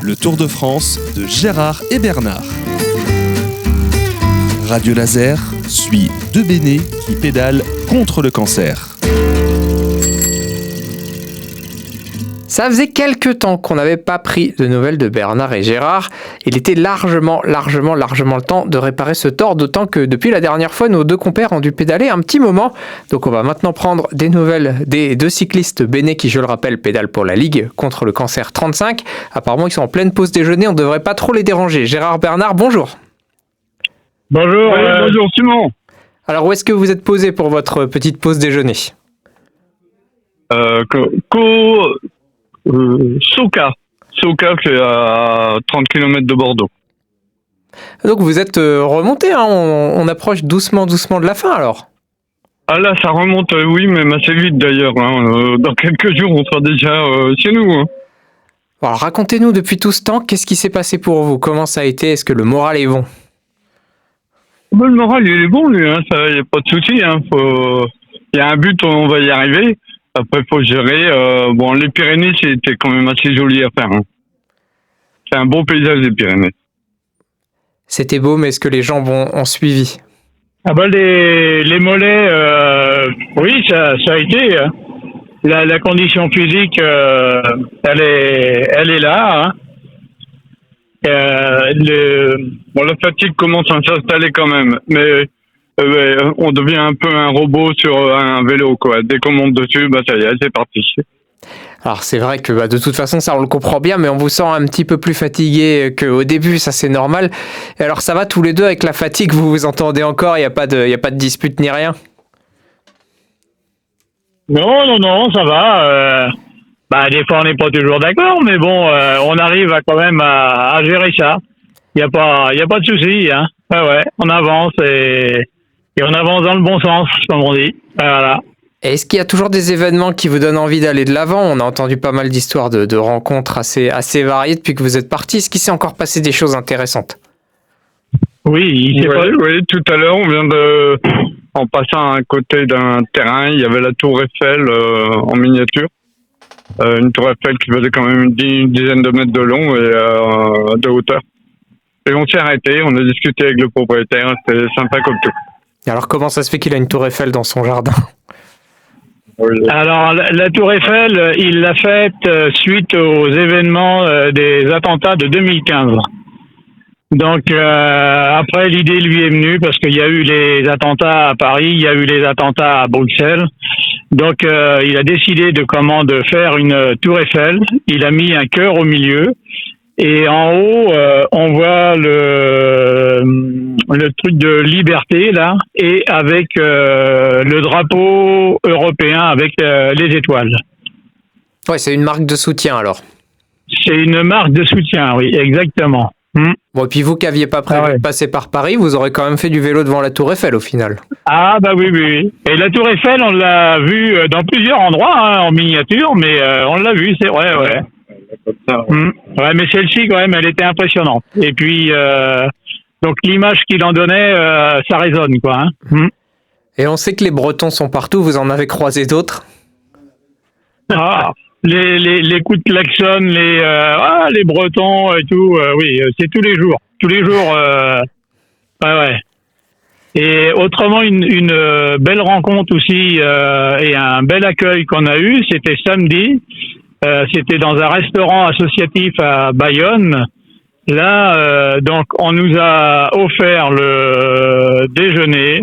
le Tour de France de Gérard et Bernard. Radio Laser suit deux bénés qui pédalent contre le cancer. Ça faisait quelques temps qu'on n'avait pas pris de nouvelles de Bernard et Gérard. Il était largement le temps de réparer ce tort, d'autant que depuis la dernière fois, nos deux compères ont dû pédaler un petit moment. Donc on va maintenant prendre des nouvelles des deux cyclistes bénés qui, je le rappelle, pédalent pour la Ligue contre le cancer 35. Apparemment, ils sont en pleine pause déjeuner, on ne devrait pas trop les déranger. Gérard, Bernard, bonjour. Bonjour, bonjour Simon. Alors où est-ce que vous êtes posé pour votre petite pause déjeuner ? Soka, c'est à 30 km de Bordeaux. Donc vous êtes remonté, hein, on approche doucement de la fin alors. Ah là, ça remonte, oui, même assez vite d'ailleurs. Hein. Dans quelques jours, on sera déjà chez nous. Hein. Alors racontez-nous depuis tout ce temps, qu'est-ce qui s'est passé pour vous ? Comment ça a été ? Est-ce que le moral est bon ? Le moral, il est bon, lui. Hein. Ça, y a pas de souci. Hein. Y a un but, on va y arriver. Après, faut gérer. Bon, les Pyrénées, c'était quand même assez joli à faire. Hein. C'est un beau paysage, les Pyrénées. C'était beau, mais est-ce que les jambes ont suivi ? Ah bah les mollets, oui, ça a été. Hein. La condition physique, elle est là. Hein. La fatigue commence à s'installer quand même, mais on devient un peu un robot sur un vélo, quoi. Dès qu'on monte dessus, ça y est, c'est parti. Alors c'est vrai que de toute façon, ça on le comprend bien, mais on vous sent un petit peu plus fatigué qu'au début, ça c'est normal. Et alors ça va tous les deux avec la fatigue, vous vous entendez encore, il n'y a pas de dispute ni rien ? Non, ça va. Des fois on n'est pas toujours d'accord, mais bon, on arrive quand même à gérer ça. Il y a pas de souci, hein. Ouais, on avance et on avance dans le bon sens, comme on dit. Voilà. Et est-ce qu'il y a toujours des événements qui vous donnent envie d'aller de l'avant ? On a entendu pas mal d'histoires de rencontres assez variées depuis que vous êtes partis. Est-ce qu'il s'est encore passé des choses intéressantes ? Oui, tout à l'heure, en passant à côté d'un terrain, il y avait la tour Eiffel en miniature. Une tour Eiffel qui faisait quand même une dizaine de mètres de long et de hauteur. Et on s'est arrêté, on a discuté avec le propriétaire, c'était sympa comme tout. Et alors comment ça se fait qu'il a une tour Eiffel dans son jardin ? Alors la tour Eiffel, il l'a faite suite aux événements des attentats de 2015. Donc après l'idée lui est venue parce qu'il y a eu les attentats à Paris, il y a eu les attentats à Bruxelles. Donc il a décidé de faire une tour Eiffel. Il a mis un cœur au milieu et en haut on voit le truc de liberté là et avec le drapeau européen avec les étoiles. Ouais, c'est une marque de soutien alors. C'est une marque de soutien, oui, exactement. Bon, et puis vous qui n'aviez pas prévu de passer par Paris, vous aurez quand même fait du vélo devant la tour Eiffel au final. Ah oui. Et la tour Eiffel, on l'a vue dans plusieurs endroits, hein, en miniature, mais on l'a vue, c'est vrai, ouais. Ouais, mais celle-ci, quand même, elle était impressionnante. Et puis, donc l'image qu'il en donnait, ça résonne, quoi. Hein. Et on sait que les Bretons sont partout, vous en avez croisé d'autres ? Les coups de klaxon, les Bretons et tout, oui, c'est tous les jours. Tous les jours, ouais. Et autrement, une belle rencontre aussi et un bel accueil qu'on a eu, c'était samedi. C'était dans un restaurant associatif à Bayonne. Là, donc, on nous a offert le déjeuner.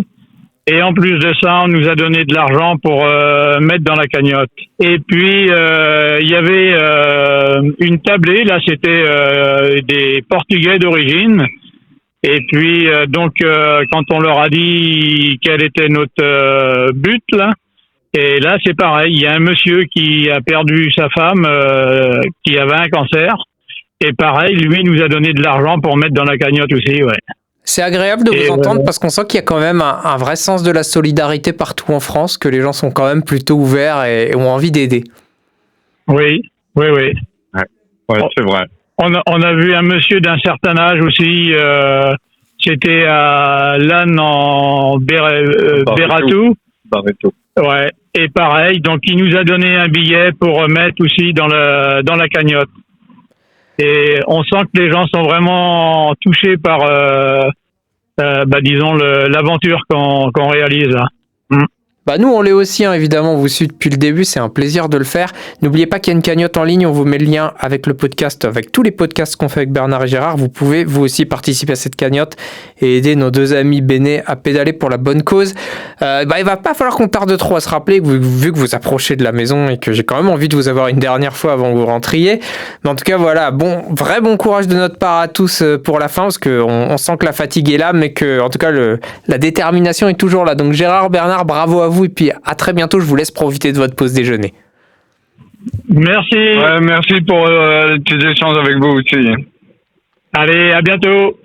Et en plus de ça, on nous a donné de l'argent pour mettre dans la cagnotte. Et puis, il y avait une tablée, là, c'était des Portugais d'origine. Et puis, quand on leur a dit quel était notre but, là, et là, c'est pareil, il y a un monsieur qui a perdu sa femme, qui avait un cancer. Et pareil, lui nous a donné de l'argent pour mettre dans la cagnotte aussi, ouais. C'est agréable de vous entendre parce qu'on sent qu'il y a quand même un vrai sens de la solidarité partout en France, que les gens sont quand même plutôt ouverts et ont envie d'aider. Oui. Ouais, c'est vrai. On a vu un monsieur d'un certain âge aussi, c'était à Lannes en Bératou. Ouais, et pareil, donc il nous a donné un billet pour mettre aussi dans la cagnotte. Et on sent que les gens sont vraiment touchés par, disons, l'aventure qu'on réalise là. Bah nous on l'est aussi, hein, évidemment, on vous suit depuis le début, c'est un plaisir de le faire. N'oubliez pas qu'il y a une cagnotte en ligne, on vous met le lien avec le podcast, avec tous les podcasts qu'on fait avec Bernard et Gérard. Vous pouvez vous aussi participer à cette cagnotte et aider nos deux amis bénés à pédaler pour la bonne cause. Il va pas falloir qu'on tarde trop à se rappeler, que vu que vous approchez de la maison et que j'ai quand même envie de vous avoir une dernière fois avant que vous rentriez. Mais en tout cas voilà, vrai bon courage de notre part à tous pour la fin, parce qu'on sent que la fatigue est là, mais que en tout cas la détermination est toujours là. Donc Gérard, Bernard, bravo à vous et puis à très bientôt. Je vous laisse profiter de votre pause déjeuner. Merci. Ouais, merci pour les petits échanges avec vous aussi. Allez, à bientôt.